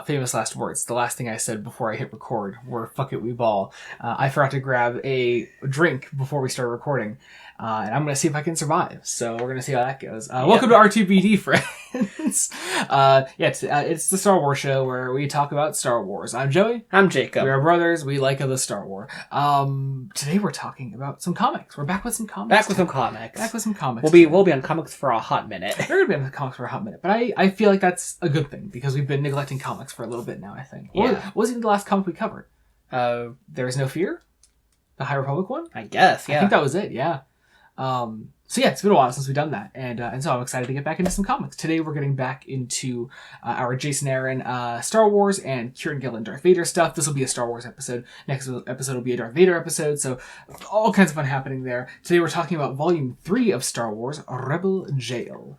famous last words. The last thing I said before I hit record were "fuck it, we ball." I forgot to grab a drink before we started recording, and I'm going to see if I can survive. So we're going to see how that goes. Welcome to R2-BD, friends. It's the Star Wars show where we talk about Star Wars. I'm Joey. I'm Jacob. We are brothers. We like the Star Wars. Today we're talking about some comics. We're back with some comics. Back with some comics. We'll be on comics for a hot minute. We're going to be on comics for a hot minute, but I feel like that's a good thing because we've been neglecting comics for a little bit now, I think. Yeah. What was even the last comic we covered? There Is No Fear? The High Republic one? I guess, yeah. I think that was it, yeah. It's been a while since we've done that, and so I'm excited to get back into some comics. Today we're getting back into our Jason Aaron Star Wars and Kieran Gillen Darth Vader stuff. This will be a Star Wars episode. Next episode will be a Darth Vader episode, so all kinds of fun happening there. Today we're talking about Volume 3 of Star Wars, Rebel Jail.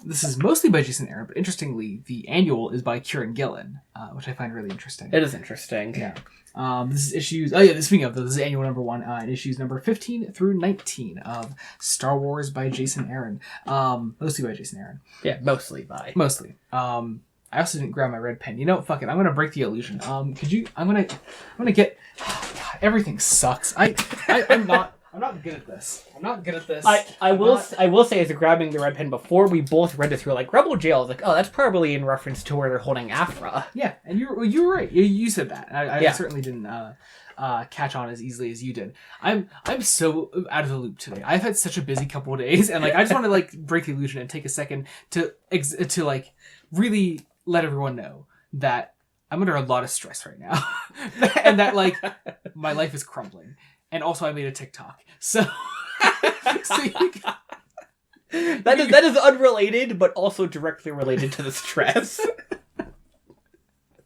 This is mostly by Jason Aaron, but interestingly, the annual is by Kieran Gillen, which I find really interesting. It is interesting. Yeah. This is issues... speaking of, this is annual number 1, and issues number 15 through 19 of Star Wars by Jason Aaron. Mostly by Jason Aaron. Yeah, mostly by. Mostly. I also didn't grab my red pen. You know, fuck it. I'm gonna break the illusion. I'm gonna get... Oh, God, everything sucks. I'm not good at this. I will say, as you're grabbing the red pen, before we both read it through, like, Rebel Jail, I was like, oh, that's probably in reference to where they're holding Afra. Yeah, and you were right. You said that. I certainly didn't catch on as easily as you did. I'm so out of the loop today. I've had such a busy couple of days, and like I just want to like break the illusion and take a second to like really let everyone know that I'm under a lot of stress right now, and that like my life is crumbling. And also, I made a TikTok, so that is unrelated, but also directly related to the stress.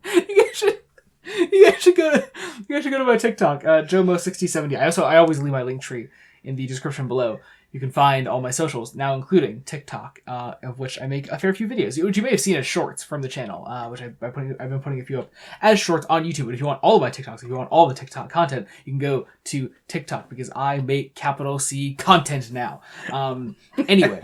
You guys should go to my TikTok, Jomo6070. I always leave my link tree in the description below. You can find all my socials, now including TikTok, of which I make a fair few videos, which you may have seen as shorts from the channel, which I've been putting a few up as shorts on YouTube. But if you want all of my TikToks, if you want all the TikTok content, you can go to TikTok because I make capital C content now. Anyway.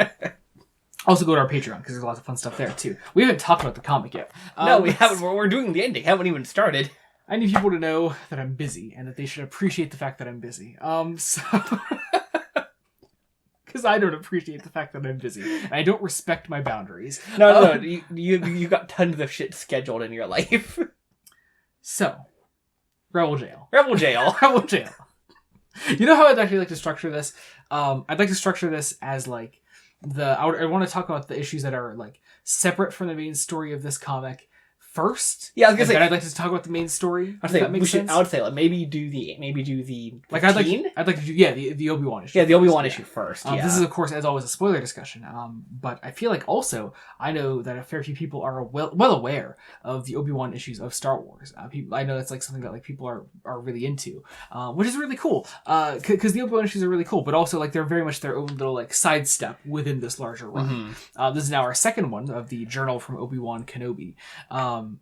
Also go to our Patreon because there's lots of fun stuff there too. We haven't talked about the comic yet. No, we haven't. We're doing the ending. Haven't even started. I need people to know that I'm busy and that they should appreciate the fact that I'm busy. Because I don't appreciate the fact that I'm busy. And I don't respect my boundaries. No. You got tons of shit scheduled in your life. So, Rebel Jail. Rebel Jail. You know how I'd actually like to structure this? I'd like to structure this as like I want to talk about the issues that are like separate from the main story of this comic first. Yeah, I was gonna say. I'd like to talk about the main story. I would say like maybe do the like I'd like to do the Obi-Wan issue. Yeah, the Obi-Wan issue first. This is of course as always a spoiler discussion. But I feel like also I know that a fair few people are well aware of the Obi-Wan issues of Star Wars. I know that's like something that like people are really into, which is really cool. Because the Obi-Wan issues are really cool, but also like they're very much their own little like sidestep within this larger run. Mm-hmm. This is now our second one of the Journal from Obi-Wan Kenobi.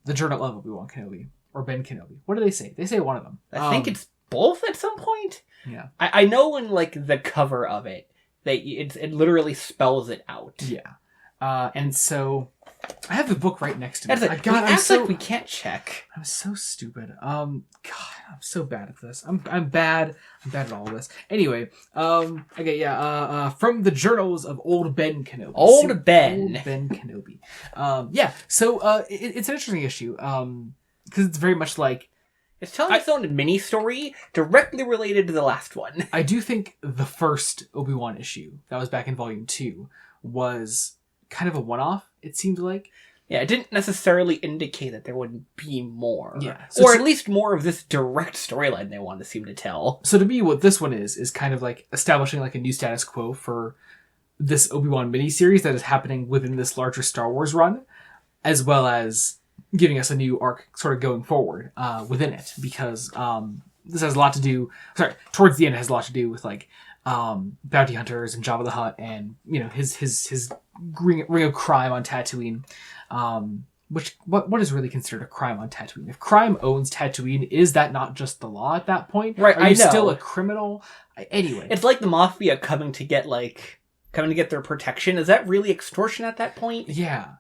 The Journal of Obi-Wan Kenobi. Or Ben Kenobi. What do they say? They say one of them. I think it's both at some point. Yeah. I know in like the cover of it, it literally spells it out. Yeah. And so I have the book right next to me. Like we can't check. I'm so stupid. God, I'm so bad at this. I'm bad. I'm bad at all of this. Anyway, from the journals of Old Ben Kenobi. Old Ben Kenobi. So it's an interesting issue. Because it's very much like it's telling its own mini story directly related to the last one. I do think the first Obi-Wan issue that was back in Volume 2 was kind of a one-off. It seemed like. Yeah, it didn't necessarily indicate that there would be more. Yeah. Or at least more of this direct storyline they want to seem to tell. So to me, what this one is kind of like establishing like a new status quo for this Obi-Wan miniseries that is happening within this larger Star Wars run, as well as giving us a new arc sort of going forward within it. Because this has a lot to do... towards the end it has a lot to do with like bounty hunters and Jabba the Hutt and, you know, his ring of crime on Tatooine. What is really considered a crime on Tatooine? If crime owns Tatooine, is that not just the law at that point? Right, Are you still a criminal? Anyway. It's like the Mafia coming to get their protection. Is that really extortion at that point? Yeah.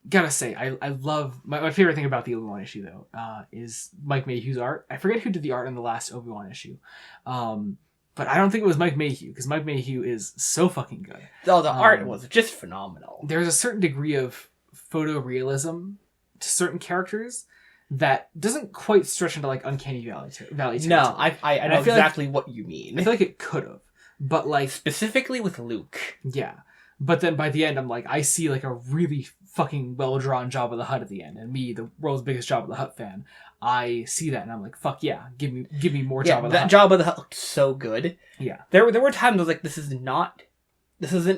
gotta say, I love my favorite thing about the Obi-Wan issue though is Mike Mayhew's art. I forget who did the art in the last Obi-Wan issue, but I don't think it was Mike Mayhew because Mike Mayhew is so fucking good. Oh, the art was just phenomenal. There's a certain degree of photorealism to certain characters that doesn't quite stretch into like uncanny valley territory. No, I know exactly like, what you mean. I feel like it could have, but like specifically with Luke. Yeah. But then by the end, I'm like, I see like a really fucking well-drawn Jabba the Hutt at the end. And me, the world's biggest Jabba the Hutt fan, I see that and I'm like, fuck yeah, give me more Jabba the Hutt. That Jabba the Hutt looked so good. Yeah. There were times I was like, this isn't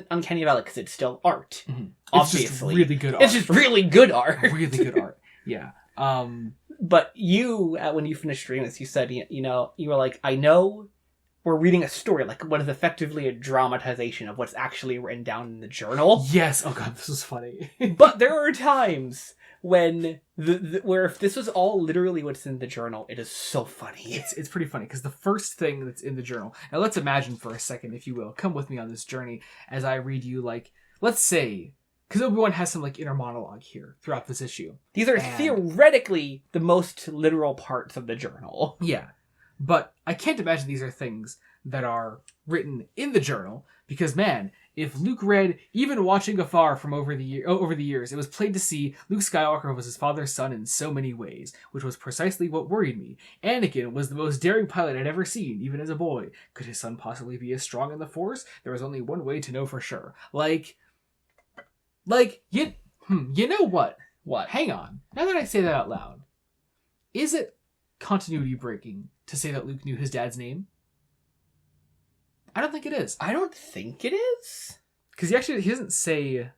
Uncanny Valley because it's still art. Mm-hmm. Obviously. It's just really good art. It's just really good art. Really good art. Yeah. But you, when you finished reading this, you said, you were like, I know we're reading a story, like what is effectively a dramatization of what's actually written down in the journal. Yes. Oh god, this was funny. But there are times when where if this was all literally what's in the journal, it is so funny. It's pretty funny because the first thing that's in the journal. Now let's imagine for a second, if you will, come with me on this journey as I read you like, let's say, because Obi-Wan has some like inner monologue here throughout this issue. These are theoretically the most literal parts of the journal. Yeah. But I can't imagine these are things that are written in the journal because, man, if Luke read, even watching afar from over the years, it was plain to see Luke Skywalker was his father's son in so many ways, which was precisely what worried me. Anakin was the most daring pilot I'd ever seen, even as a boy. Could his son possibly be as strong in the Force? There was only one way to know for sure. You know what? What? Hang on. Now that I say that out loud, is it continuity breaking to say that Luke knew his dad's name? I don't think it is. I don't think it is. Because he doesn't say...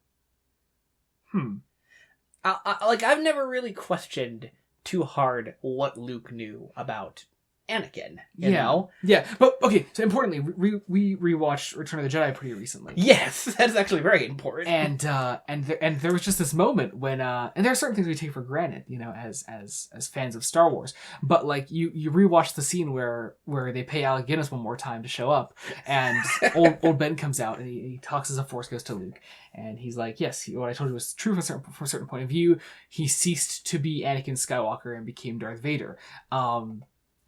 I've never really questioned too hard what Luke knew about Anakin, you know? Yeah, but okay, so importantly, we rewatched Return of the Jedi pretty recently. Yes, that's actually very important. And there was just this moment when and there are certain things we take for granted, you know, as fans of Star Wars. But like you rewatch the scene where they pay Alec Guinness one more time to show up, and old Ben comes out and he talks as a Force ghost to Luke, and he's like, yes, what I told you was true from a certain point of view. He ceased to be Anakin Skywalker and became Darth Vader.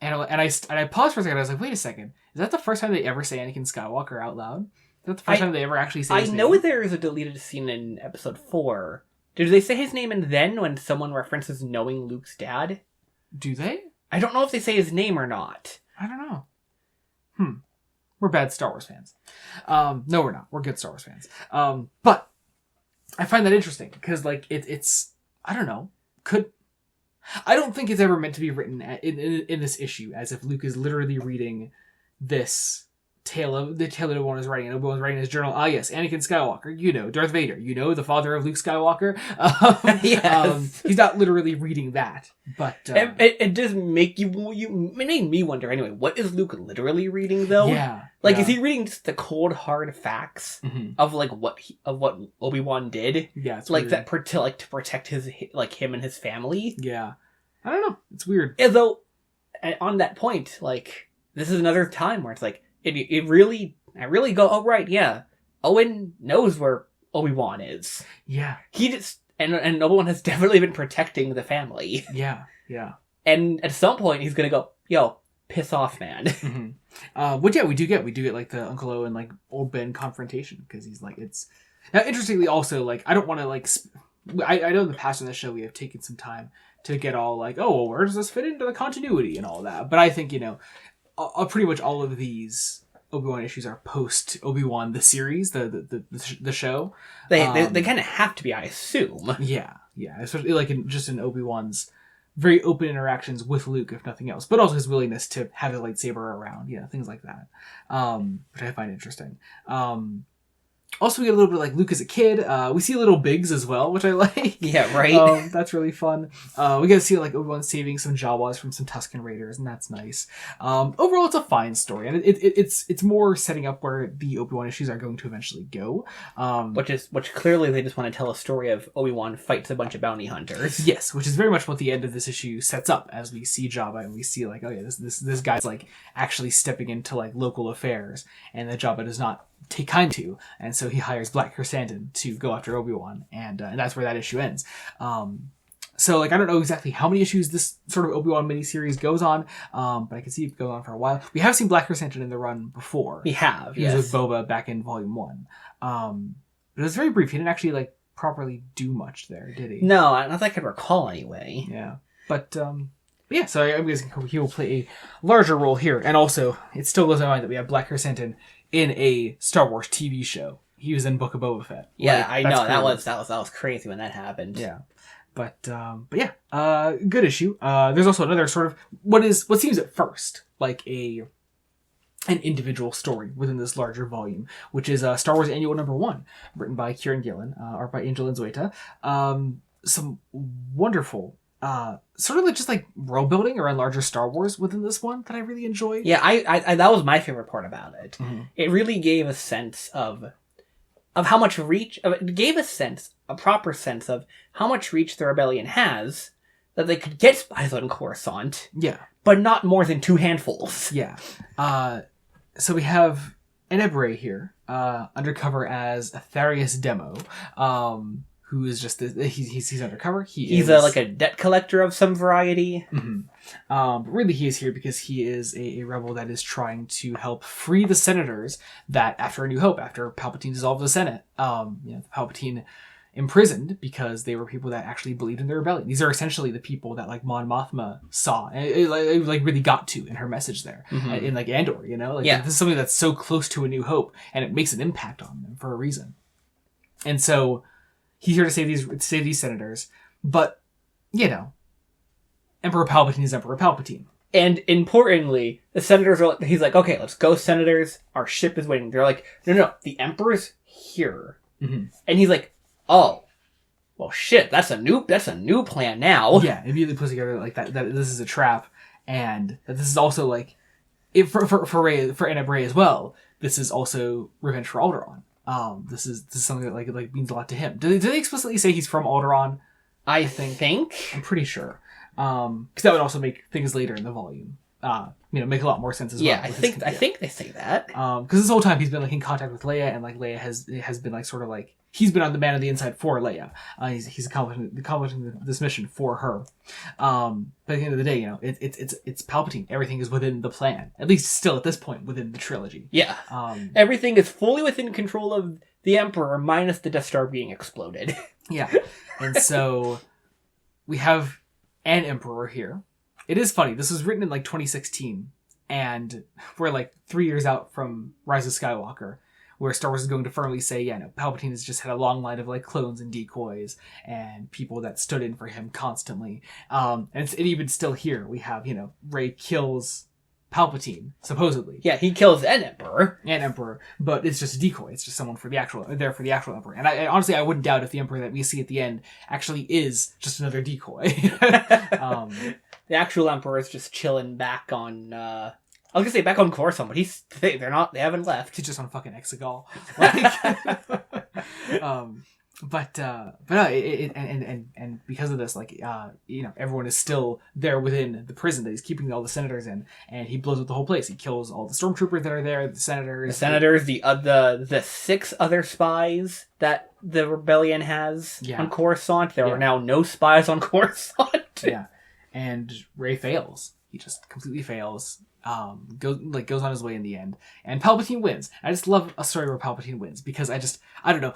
And I paused for a second. I was like, wait a second. Is that the first time they ever say Anakin Skywalker out loud? Is that the first time they ever actually say his name? I know there is a deleted scene in episode 4. Did they say his name and then when someone references knowing Luke's dad? Do they? I don't know if they say his name or not. I don't know. We're bad Star Wars fans. No, we're not. We're good Star Wars fans. But I find that interesting because like it's I don't know. I don't think it's ever meant to be written in this issue as if Luke is literally reading this tale that Obi-Wan is writing, and Obi-Wan's writing his journal. Ah, yes, Anakin Skywalker, you know, Darth Vader, you know, the father of Luke Skywalker. Yes. He's not literally reading that, but it does make it made me wonder anyway. What is Luke literally reading though? Yeah, is he reading just the cold hard facts of like what Obi-Wan did? Yeah, it's like weird. that to protect his him and his family. Yeah, I don't know. It's weird. Although, on that point, like this is another time where it's like. I really go, oh right, yeah. Owen knows where Obi-Wan is. Yeah. He just and Obi-Wan has definitely been protecting the family. Yeah. And at some point he's gonna go, yo, piss off, man. Which we do get like the Uncle Owen like old Ben confrontation because he's like it's now interestingly also like I don't want to like I know in the past on the show we have taken some time to get all like oh well, where does this fit into the continuity and all that, but I think you know. Pretty much all of these Obi-Wan issues are post Obi-Wan the series, the show. They kind of have to be, I assume. Yeah, especially like in Obi-Wan's very open interactions with Luke, if nothing else, but also his willingness to have the lightsaber around, things like that, which I find interesting. Also, we get a little bit like Luke as a kid. We see little Biggs as well, which I like. Yeah, right. That's really fun. We get to see like Obi-Wan saving some Jawas from some Tusken Raiders, and that's nice. Overall, it's a fine story, and it's more setting up where the Obi-Wan issues are going to eventually go. Which clearly they just want to tell a story of Obi-Wan fights a bunch of bounty hunters. Yes, which is very much what the end of this issue sets up, as we see Jabba and we see like, oh yeah, this guy's like actually stepping into like local affairs, and that Jabba does not take kind to, and so he hires Black Chrysanthemum to go after Obi-Wan, and that's where that issue ends. So, like, I don't know exactly how many issues this sort of Obi-Wan miniseries goes on, but I can see it goes on for a while. We have seen Black Chrysanthemum in the run before. We have, He was with Boba back in Volume 1. But it was very brief. He didn't actually, like, properly do much there, did he? No, not that I can recall anyway. Yeah. But yeah, so I'm guessing he will play a larger role here. And also, it still blows my mind that we have Black Chrysanthemum in a Star Wars TV show. He was in Book of Boba Fett. Yeah, like, I know. That was crazy when that happened. Yeah. But yeah, good issue. There's also another sort of what seems at first like an individual story within this larger volume, which is Star Wars Annual Number 1, written by Kieran Gillen, art by Angel Unzueta. Some wonderful, sort of like just like world building around larger Star Wars within this one that I really enjoyed. Yeah, I that was my favorite part about it. Mm-hmm. It really gave a sense of how much reach. It gave a proper sense of how much reach the rebellion has, that they could get spies on Coruscant. Yeah, but not more than 2 handfuls. Yeah. So we have Enebre here, undercover as Atharius Demo, who is just he's undercover. He's like a debt collector of some variety. Mm-hmm. But really, he is here because he is a rebel that is trying to help free the senators that, after A New Hope, after Palpatine dissolved the Senate, Palpatine imprisoned because they were people that actually believed in the rebellion. These are essentially the people that like Mon Mothma saw and it really got to in her message there in like Andor, this is something that's so close to A New Hope and it makes an impact on them for a reason. And so he's here to save these senators, but Emperor Palpatine is Emperor Palpatine. And importantly, the senators are. He's like, okay, let's go, senators. Our ship is waiting. They're like, no, the Emperor's here, and he's like, oh, well, shit, that's a new plan now. Yeah, immediately puts together like that this is a trap, and that this is also like, for Enebre as well. This is also revenge for Alderaan. This is something that like means a lot to him. Do they explicitly say he's from Alderaan? I think. I'm pretty sure. Because that would also make things later in the volume, make a lot more sense as well. Yeah, I think they say that. Because this whole time he's been like in contact with Leia, and like Leia has been like sort of like he's been on the man on the inside for Leia. He's accomplishing this mission for her. But at the end of the day, it's Palpatine. Everything is within the plan, at least still at this point within the trilogy. Yeah, everything is fully within control of the Emperor, minus the Death Star being exploded. Yeah, and so we have an Emperor here. It is funny. This was written in like 2016, and we're like 3 years out from Rise of Skywalker, where Star Wars is going to firmly say, Palpatine has just had a long line of like clones and decoys and people that stood in for him constantly. And even still here, we have, Rey kills Palpatine, supposedly. Yeah, he kills an Emperor. But it's just a decoy. It's just someone for the actual Emperor. And I honestly, I wouldn't doubt if the Emperor that we see at the end actually is just another decoy. The actual Emperor is just chilling back on, I was gonna say back on Coruscant, but they haven't left. He's just on fucking Exegol. But no, and because of this, everyone is still there within the prison that he's keeping all the senators in, and he blows up the whole place. He kills all the stormtroopers that are there, the senators, the 6 other spies that the rebellion has on Coruscant. There are now no spies on Coruscant. Yeah, and Rey fails. He just completely fails. Goes on his way in the end, and Palpatine wins. I just love a story where Palpatine wins because I don't know.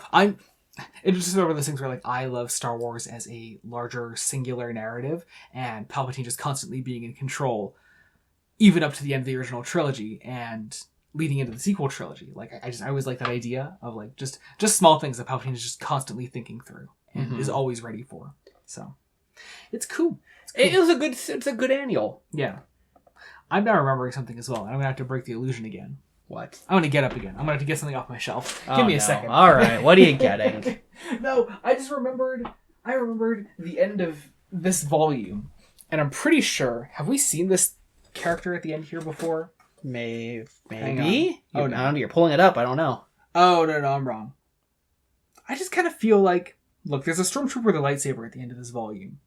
It's just one of those things where I love Star Wars as a larger singular narrative, and Palpatine just constantly being in control, even up to the end of the original trilogy and leading into the sequel trilogy. I always like that idea of just small things that Palpatine is just constantly thinking through and is always ready for. So it's cool. It's a good annual. Yeah. I'm now remembering something as well. I'm gonna have to break the illusion again. What? I'm gonna get up again. I'm gonna have to get something off my shelf. Give me a second. All right. What are you getting? No, I just remembered. I remembered the end of this volume, and I'm pretty sure. Have we seen this character at the end here before? Maybe. Oh no, you're pulling it up. I don't know. Oh no, I'm wrong. I just kind of feel like, look, there's a stormtrooper with a lightsaber at the end of this volume.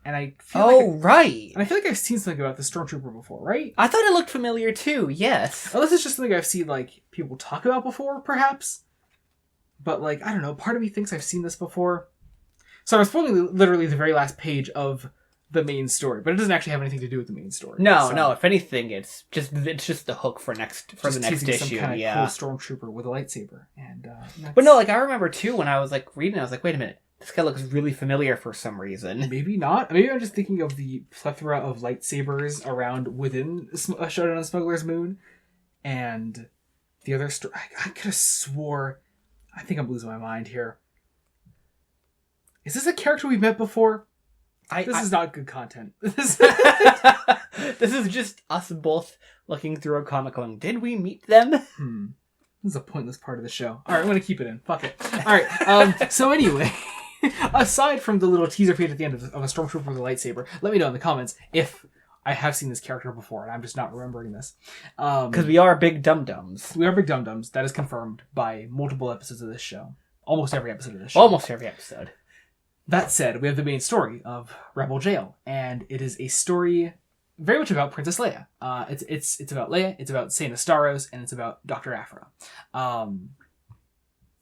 And I feel right. And I feel like I've seen something about the stormtrooper before, right? I thought it looked familiar too. Yes. Unless it's just something I've seen people talk about before, perhaps. But, like, I don't know, part of me thinks I've seen this before. So I'm spoiling literally the very last page of the main story, but it doesn't actually have anything to do with the main story. No. If anything, it's just the hook for the next issue. Some kind of cool stormtrooper with a lightsaber, and but no, like I remember too when I was like reading, I was like, wait a minute, this guy looks really familiar for some reason. Maybe not. Maybe I'm just thinking of the plethora of lightsabers around within Showdown on Smuggler's Moon, and the other story. I could have swore. I think I'm losing my mind here. Is this a character we've met before? This is not good content. This is just us both looking through a comic going, did we meet them? This is a pointless part of the show. Alright, I'm going to keep it in. Fuck it. Alright, so anyway, aside from the little teaser page at the end of a stormtrooper with a lightsaber, let me know in the comments if I have seen this character before and I'm just not remembering this. Because we are big dum-dums. We are big dum-dums. That is confirmed by multiple episodes of this show. Almost every episode of this show. Almost every episode. That said, we have the main story of Rebel Jail, and it is a story very much about Princess Leia. It's about Leia, it's about Saint Astaros, and it's about Dr. Aphra.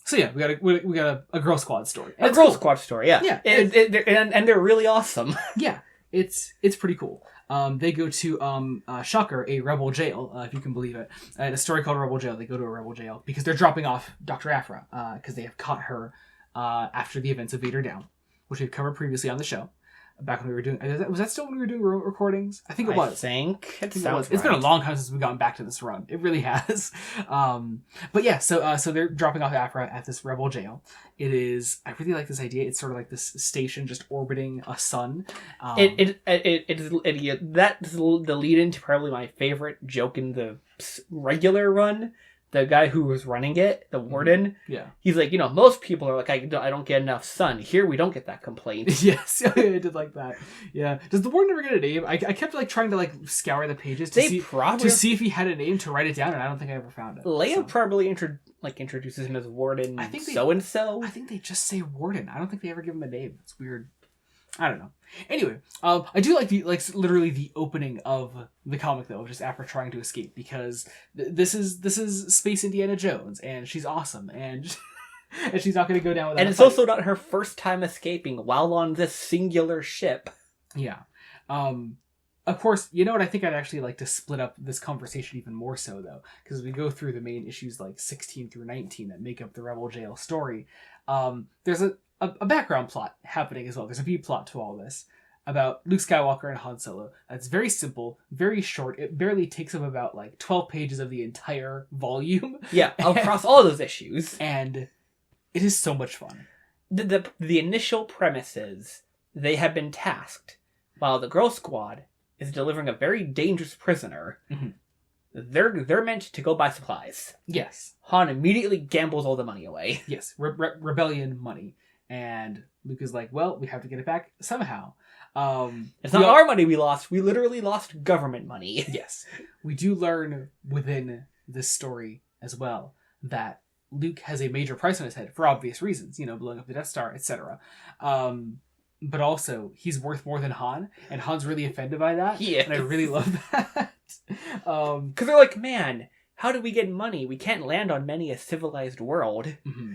So yeah, we got a Girl Squad story. And a Girl Squad story, yeah. Yeah. And they're really awesome. Yeah, it's pretty cool. They go to, shocker, a rebel jail, if you can believe it. In a story called Rebel Jail, they go to a rebel jail because they're dropping off Dr. Aphra, because they have caught her after the events of Vader Down, which we've covered previously on the show. Back when we were doing... Was that still when we were doing recordings? I think it was. I think it was. It's been a long time since we've gotten back to this run. It really has. But yeah, so they're dropping off Aphra at this rebel jail. It is... I really like this idea. It's sort of like this station just orbiting a sun. That's the lead into probably my favorite joke in the regular run. The guy who was running it, the warden, he's like, most people are like, I don't get enough sun. Here, we don't get that complaint. Yes, I did like that. Yeah. Does the warden ever get a name? I kept trying to scour the pages to see if he had a name to write it down, and I don't think I ever found it. Leia probably introduces him as warden. I think so-and-so. I think they just say warden. I don't think they ever give him a name. It's weird. I don't know. Anyway, I do like literally the opening of the comic though, of just Aphra trying to escape, because this is Space Indiana Jones, and she's awesome, and and she's not going to go down without. And it's also not her first time escaping while on this singular ship. Yeah. Of course, you know what? I think I'd actually like to split up this conversation even more so though, because we go through the main issues 16 through 19 that make up the Rebel Jail story. There's a background plot happening as well. There's a B plot to all this about Luke Skywalker and Han Solo. That's very simple, very short. It barely takes up about 12 pages of the entire volume. Yeah, across all those issues. And it is so much fun. The initial premise is they have been tasked while the Girl Squad is delivering a very dangerous prisoner. Mm-hmm. They're meant to go buy supplies. Yes. Han immediately gambles all the money away. Yes, rebellion money. And Luke is like, well, we have to get it back somehow. It's not our money we lost. We literally lost government money. Yes. We do learn within this story as well that Luke has a major price on his head for obvious reasons, blowing up the Death Star, etc. But also, he's worth more than Han, and Han's really offended by that. Yeah. And I really love that. Because they're like, man, how do we get money? We can't land on many a civilized world. Mm-hmm.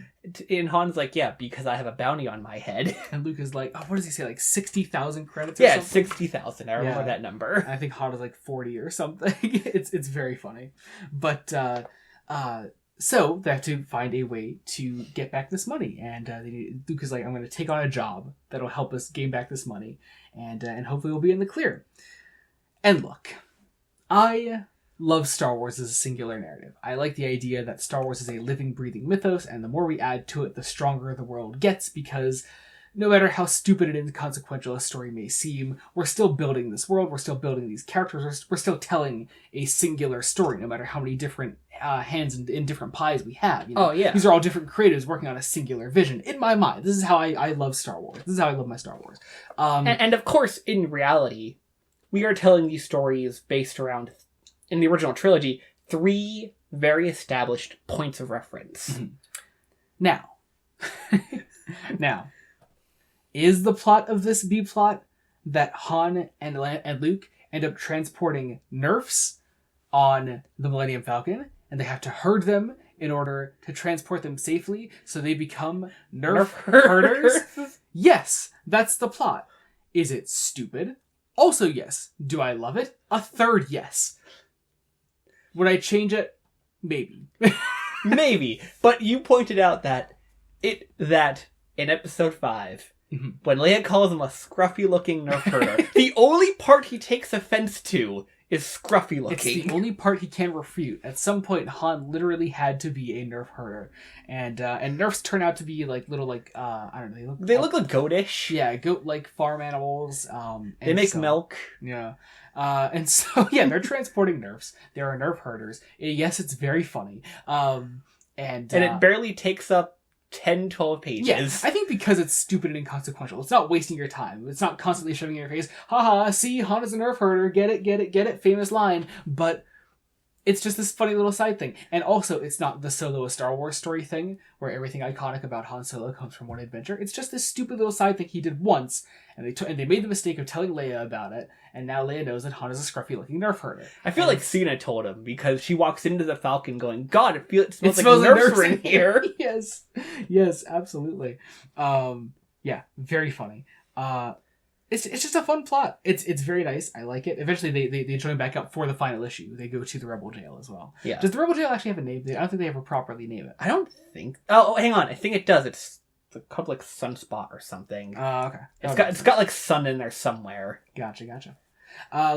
And Han's like, yeah, because I have a bounty on my head. And Luke is like, oh, what does he say? 60,000 credits or something? Yeah, 60,000. I remember that number. I think Han is 40 or something. It's very funny. But, so they have to find a way to get back this money. And Luke is like, I'm going to take on a job that'll help us gain back this money. And hopefully we'll be in the clear. And look, I love Star Wars as a singular narrative. I like the idea that Star Wars is a living, breathing mythos, and the more we add to it, the stronger the world gets, because no matter how stupid and inconsequential a story may seem, we're still building this world, we're still building these characters, we're still telling a singular story, no matter how many different hands in different pies we have. Oh, yeah. These are all different creatives working on a singular vision. In my mind, this is how I love Star Wars. This is how I love my Star Wars. And of course, in reality, we are telling these stories based around, in the original trilogy, 3 very established points of reference. Mm-hmm. Now, is the plot of this B-plot that Han and Luke end up transporting Nerfs on the Millennium Falcon, and they have to herd them in order to transport them safely so they become Nerf herders? Yes, that's the plot. Is it stupid? Also yes. Do I love it? A third yes. Would I change it? Maybe. Maybe. But you pointed out that in episode 5, when Leia calls him a scruffy-looking Nerf herder, the only part he takes offense to is scruffy-looking. It's the only part he can refute. At some point, Han literally had to be a Nerf herder, and Nerfs turn out to be like little I don't know. They look like goatish. Yeah, goat-like farm animals. They make milk. Yeah. And so, yeah, they're transporting Nerfs. There are Nerf herders. Yes, it's very funny. And it barely takes up 10, 12 pages. Yeah, I think because it's stupid and inconsequential. It's not wasting your time. It's not constantly shoving in your face, haha, see, Han is a Nerf herder, get it, famous line. But it's just this funny little side thing. And also, it's not the Solo a Star Wars story thing, where everything iconic about Han Solo comes from one adventure. It's just this stupid little side thing he did once, and they made the mistake of telling Leia about it, and now Leia knows that Han is a scruffy-looking Nerf herder. I feel like Cena told him, because she walks into the Falcon going, God, it smells like Nerfs are in here. Yes, absolutely. Yeah, very funny. It's just a fun plot. It's very nice. I like it. Eventually, they join back up for the final issue. They go to the Rebel Jail as well. Yeah. Does the Rebel Jail actually have a name? I don't think they ever properly name it. I don't think... Oh, hang on. I think it does. It's called like Sunspot or something. Okay. It's got like sun in there somewhere. Gotcha.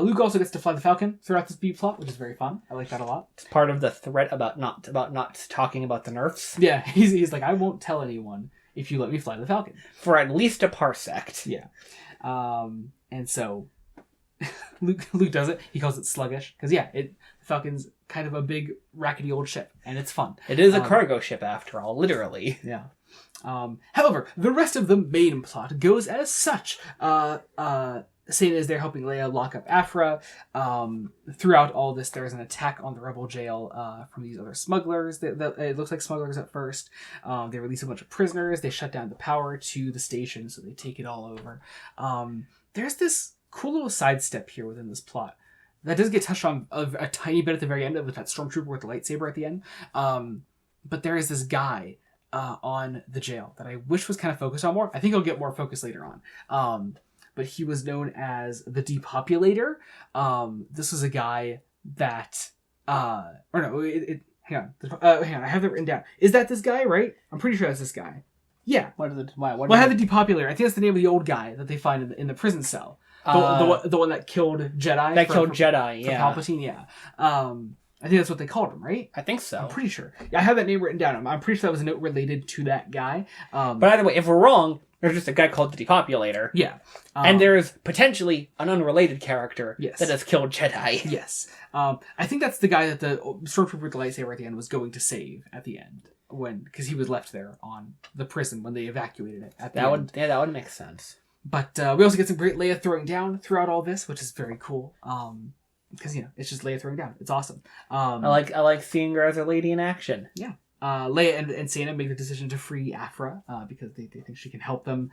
Luke also gets to fly the Falcon throughout this B plot, which is very fun. I like that a lot. It's part of the threat about not talking about the Nerfs. Yeah, he's like, I won't tell anyone if you let me fly the Falcon. For at least a parsec. Yeah. And so Luke does it. He calls it sluggish because the Falcon's kind of a big rackety old ship, and it's fun. It is a cargo ship after all, literally. Yeah. However, the rest of the main plot goes as such. Sana is there helping Leia lock up Afra. Throughout all this, there's an attack on the Rebel Jail from these other smugglers. It looks like smugglers at first. They release a bunch of prisoners. They shut down the power to the station, so they take it all over. There's this cool little sidestep here within this plot that does get touched on a tiny bit at the very end with that stormtrooper with the lightsaber at the end. But there is this guy on the jail that I wish was kind of focused on more. I think he'll get more focus later on. But he was known as the Depopulator. This was a guy that... hang on. Hang on, I have that written down. Is that this guy, right? I'm pretty sure that's this guy. Yeah. I have the Depopulator. I think that's the name of the old guy that they find in the prison cell. The one that killed Jedi. Palpatine, yeah. I think that's what they called him, right? I think so. I'm pretty sure. Yeah, I have that name written down. I'm pretty sure that was a note related to that guy. But either way, if we're wrong, there's just a guy called the Depopulator. Yeah. And there's potentially an unrelated character that has killed Jedi. Yes. I think that's the guy that the stormtrooper with the lightsaber at the end was going to save at the end. Because he was left there on the prison when they evacuated it. That would make sense. But we also get some great Leia throwing down throughout all this, which is very cool. Because it's just Leia throwing down. It's awesome. I like seeing her as a lady in action. Yeah. Leia and Sana make the decision to free Afra because they think she can help them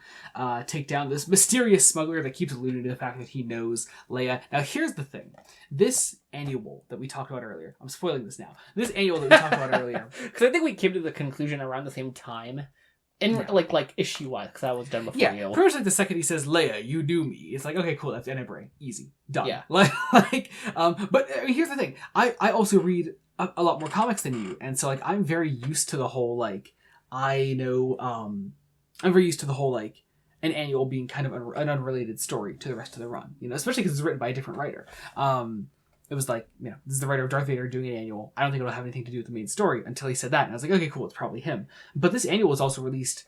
take down this mysterious smuggler that keeps alluding to the fact that he knows Leia. Now, here's the thing. This annual that we talked about earlier, I'm spoiling this now. This annual that we talked about earlier. Because I think we came to the conclusion around the same time. Like issue-wise, because I was done before you. Pretty much like the second he says, Leia, you do me. It's like, okay, cool, that's Ennebrae. Easy. Done. Yeah. But here's the thing. I also read a lot more comics than you, and so I'm very used to the whole I'm very used to the whole an annual being kind of an unrelated story to the rest of the run, especially because it's written by a different writer. It was this is the writer of Darth Vader doing an annual. I don't think it'll have anything to do with the main story until he said that, and I was like, okay, cool, it's probably him. But this annual was also released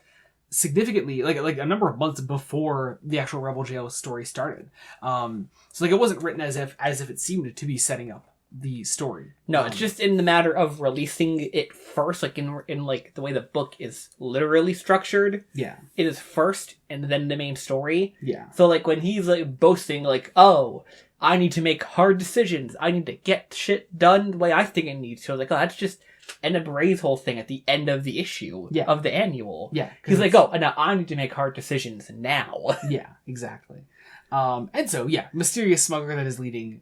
significantly, like a number of months before the actual Rebel Jail story started. So it wasn't written as if it seemed to be setting up the story. No, it's just in the matter of releasing it first, in the way the book is literally structured. Yeah. It is first and then the main story. Yeah. So when he's boasting oh, I need to make hard decisions. I need to get shit done the way I think it needs to. I was that's just Ennebrae's whole thing at the end of the issue of the annual. Yeah. He's now I need to make hard decisions now. Yeah, exactly. And so, yeah, mysterious smuggler that is leading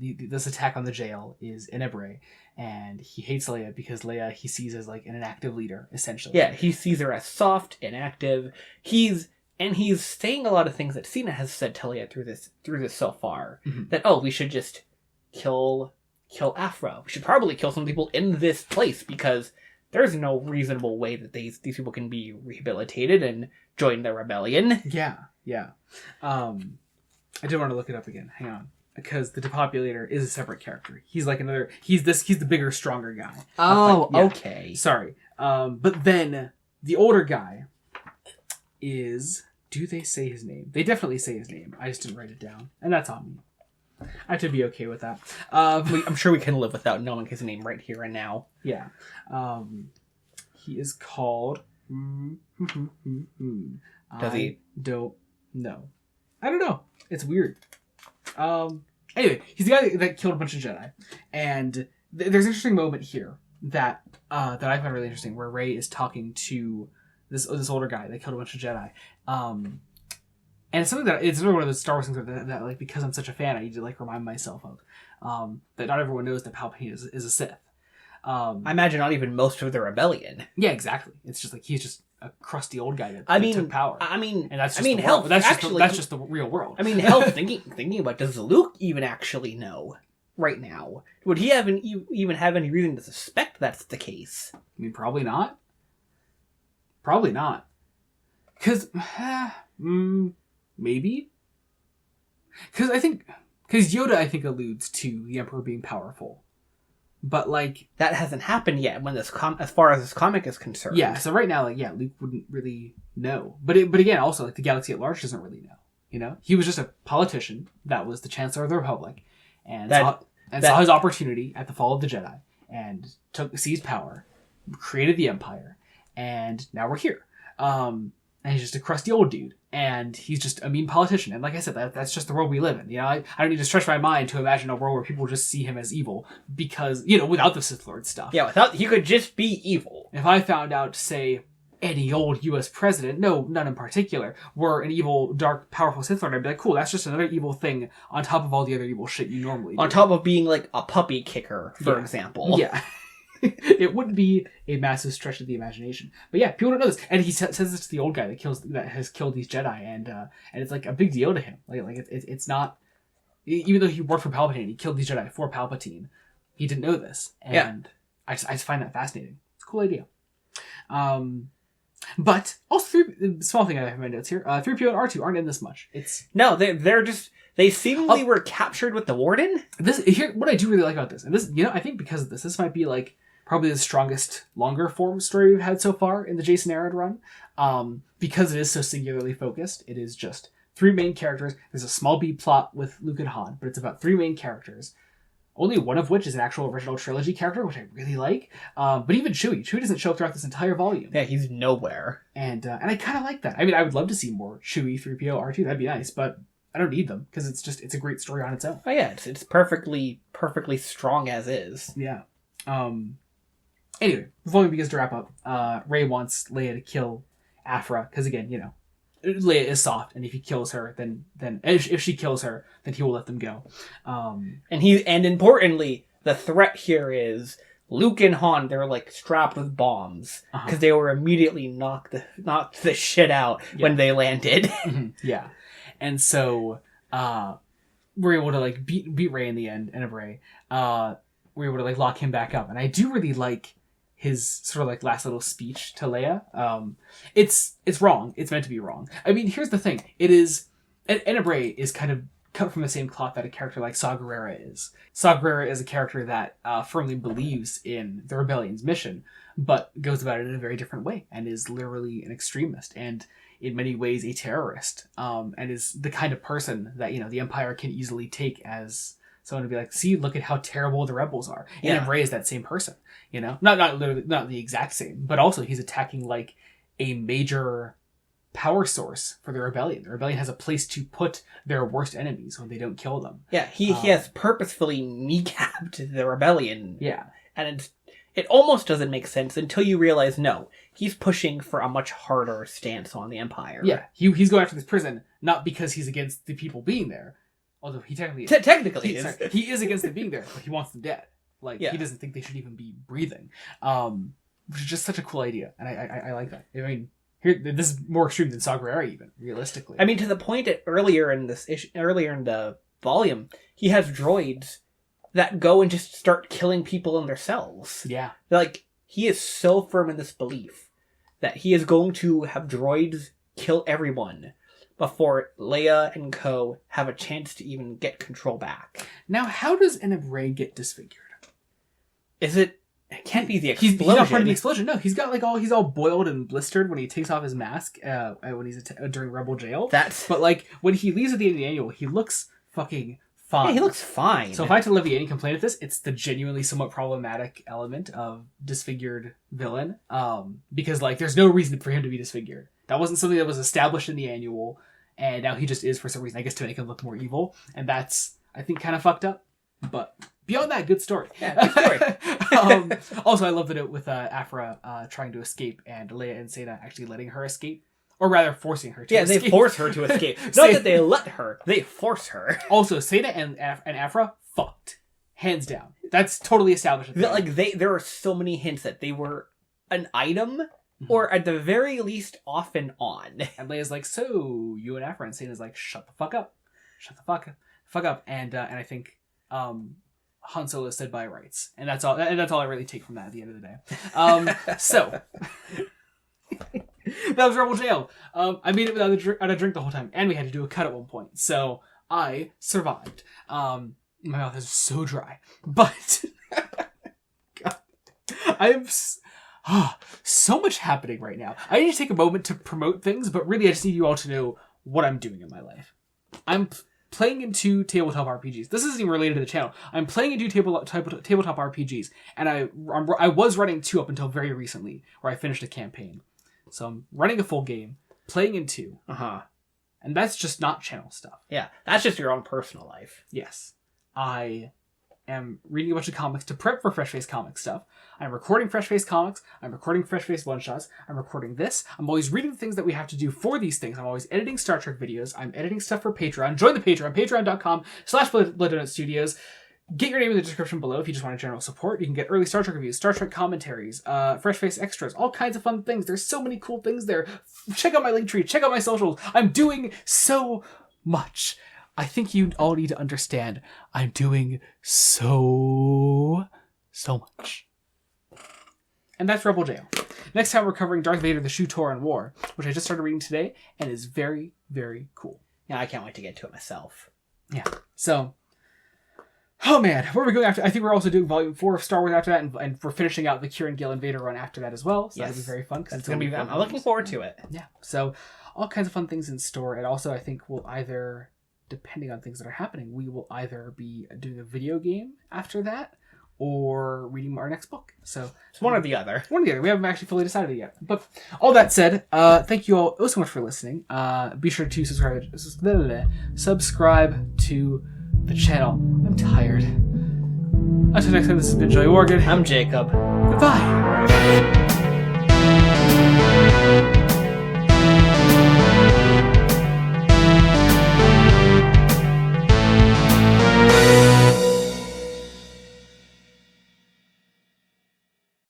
this attack on the jail is Enebre, and he hates Leia because Leia he sees as like an inactive leader, essentially. Yeah, he sees her as soft, inactive. He's saying a lot of things that Cena has said to Leia through this so far. Mm-hmm. That, we should just kill Afra. We should probably kill some people in this place because there's no reasonable way that these people can be rehabilitated and join the rebellion. Yeah. I did want to look it up again. Hang on. Because the Depopulator is a separate character. He's like he's the bigger, stronger guy. Oh, yeah. Okay. Sorry. But then the older guy is... Do they say his name? They definitely say his name. I just didn't write it down. And that's on me. I have to be okay with that. I'm sure we can live without knowing his name right here and now. Yeah. He is called... Does he? Don't know. I don't know. It's weird. Anyway, he's the guy that killed a bunch of Jedi. And there's an interesting moment here that I find really interesting where Rey is talking to this older guy that killed a bunch of Jedi. And it's something that it's another one of those Star Wars things that like because I'm such a fan I need to like remind myself of that not everyone knows that Palpatine is a Sith. I imagine not even most of the rebellion. Yeah, exactly. It's just like he's just a crusty old guy that took power. And that's just hell, that's just the real world. I mean, hell, thinking about, does Luke even actually know right now? Would he even have any reason to suspect that's the case? I mean, probably not. Probably not. Because, maybe? Because Yoda, I think, alludes to the Emperor being powerful. But, like... That hasn't happened yet when as far as this comic is concerned. Yeah, so right now, like, yeah, Luke wouldn't really know. But again, also, like, the galaxy at large doesn't really know. You know? He was just a politician that was the Chancellor of the Republic and saw his opportunity at the fall of the Jedi and seized power, created the Empire, and now we're here. And he's just a crusty old dude. And he's just a mean politician. And like I said, that's just the world we live in. You know, I don't need to stretch my mind to imagine a world where people just see him as evil because, you know, without the Sith Lord stuff. Yeah, he could just be evil. If I found out, say, any old U.S. president, no, none in particular, were an evil, dark, powerful Sith Lord, I'd be like, cool, that's just another evil thing on top of all the other evil shit you normally do. On top of being like a puppy kicker, for example. Yeah. It wouldn't be a massive stretch of the imagination, but yeah, people don't know this. And he says this to the old guy that has killed these Jedi, and it's like a big deal to him. Like it's not, even though he worked for Palpatine, he killed these Jedi for Palpatine. He didn't know this, and I just find that fascinating. It's a cool idea. But also, small thing I have in my notes here: 3PO and R2 aren't in this much. They seemingly were captured with the Warden. What I do really like about this, and this, you know, I think because of this might be like probably the strongest, longer form story we've had so far in the Jason Aaron run. Because it is so singularly focused, it is just 3 main characters. There's a small B plot with Luke and Han, but it's about 3 main characters. Only one of which is an actual original trilogy character, which I really like. But even Chewie doesn't show up throughout this entire volume. Yeah, he's nowhere. And I kind of like that. I mean, I would love to see more Chewie, 3PO, R2. That'd be nice, but I don't need them because it's a great story on its own. Oh yeah, it's perfectly strong as is. Yeah. Anyway, the volume begins to wrap up. Rey wants Leia to kill Afra because, again, you know, Leia is soft, and if he kills her, then if she kills her, then he will let them go. And importantly, the threat here is Luke and Han. They're like strapped with bombs because they were immediately knocked the shit out when they landed. Yeah, and so we're able to like beat Rey in the end, and Rey. We're able to like lock him back up, and I do really like his sort of like last little speech to Leia. It's wrong. It's meant to be wrong. I mean, here's the thing. It is, and Rey is kind of cut from the same cloth that a character like Saw Gerrera is. Saw Gerrera is a character that firmly believes in the rebellion's mission, but goes about it in a very different way, and is literally an extremist, and in many ways a terrorist, and is the kind of person that, you know, the Empire can easily take as someone to be like, see, look at how terrible the rebels are. And Rey is that same person, you know? Not literally, not the exact same, but also he's attacking like a major power source for the rebellion. The rebellion has a place to put their worst enemies when they don't kill them. Yeah, he has purposefully kneecapped the rebellion. Yeah. And it almost doesn't make sense until you realize, no, he's pushing for a much harder stance on the Empire. Yeah, he's going after this prison, not because he's against the people being there, although he technically is. Technically is. He is against them being there, but he wants them dead. Like, Yeah. he doesn't think they should even be breathing. Which is just such a cool idea, and I like that. I mean, this is more extreme than Saw Gerrera, even, realistically. I mean, to the point that earlier in the volume, he has droids that go and just start killing people in their cells. Yeah. Like, he is so firm in this belief that he is going to have droids kill everyone before Leia and co have a chance to even get control back. Now, how does Rey get disfigured? It can't be the explosion. He's not part of the explosion. No, he's all boiled and blistered when he takes off his mask when he's during Rebel Jail. But like when he leaves at the end of the annual, he looks fucking fine. Yeah, he looks fine. So if I had to levy any complaint at this, it's the genuinely somewhat problematic element of disfigured villain. Because like there's no reason for him to be disfigured. That wasn't something that was established in the annual, and now he just is for some reason. I guess to make him look more evil, and that's I think kind of fucked up. But beyond that, good story. Yeah, good story. Also, I love the note with Aphra trying to escape and Leia and Seta actually letting her escape. Or rather, forcing her to escape. Yeah, they force her to escape. Not that they let her, they force her. Also, Seta and Aphra fucked. Hands down. That's totally established. There are so many hints that they were an item, or at the very least, off and on. And Leia's like, so, you and Aphra, and Seta's like, shut the fuck up. Shut the fuck up. And I think... Han Solo said by rights, and that's all I really take from that at the end of the day. So that was Rebel Jail. I made it without a drink the whole time, and we had to do a cut at one point, so I survived. My mouth is so dry, but God, I am so much happening right now. I need to take a moment to promote things, but really I just need you all to know what I'm doing in my life. I'm playing into tabletop RPGs. This isn't even related to the channel. I'm playing into tabletop RPGs, and I was running 2 up until very recently, where I finished a campaign. So I'm running a full game, playing in 2. And that's just not channel stuff. Yeah, that's just your own personal life. Yes. I am reading a bunch of comics to prep for Fresh Face Comics stuff. I'm recording Fresh Face Comics. I'm recording Fresh Face one-shots. I'm recording this. I'm always reading the things that we have to do for these things. I'm always editing Star Trek videos. I'm editing stuff for Patreon. Join the Patreon, patreon.com/Blood Studios. Get your name in the description below if you just want general support. You can get early Star Trek reviews, Star Trek commentaries, Fresh Face extras, all kinds of fun things. There's so many cool things there. Check out my link tree. Check out my socials. I'm doing so much. I think you all need to understand I'm doing so much. And that's Rebel Jail. Next time we're covering Darth Vader, the Shu-Torun War, which I just started reading today and is very, very cool. Yeah, I can't wait to get to it myself. Yeah. So, oh man, where are we going after? I think we're also doing Volume 4 of Star Wars after that, and we're finishing out the Kieran Gillen Vader run after that as well. So that'll be very fun. It's going to be fun. I'm looking forward to it. Yeah. So, all kinds of fun things in store. And also, I think we'll either, depending on things that are happening, we will either be doing a video game after that, or reading our next book. So it's one or the other. One or the other. We haven't actually fully decided it yet. But all that said, thank you all so much for listening. Be sure to subscribe to the channel. I'm tired. Until next time, this has been Joey Morgan. I'm Jacob. Goodbye.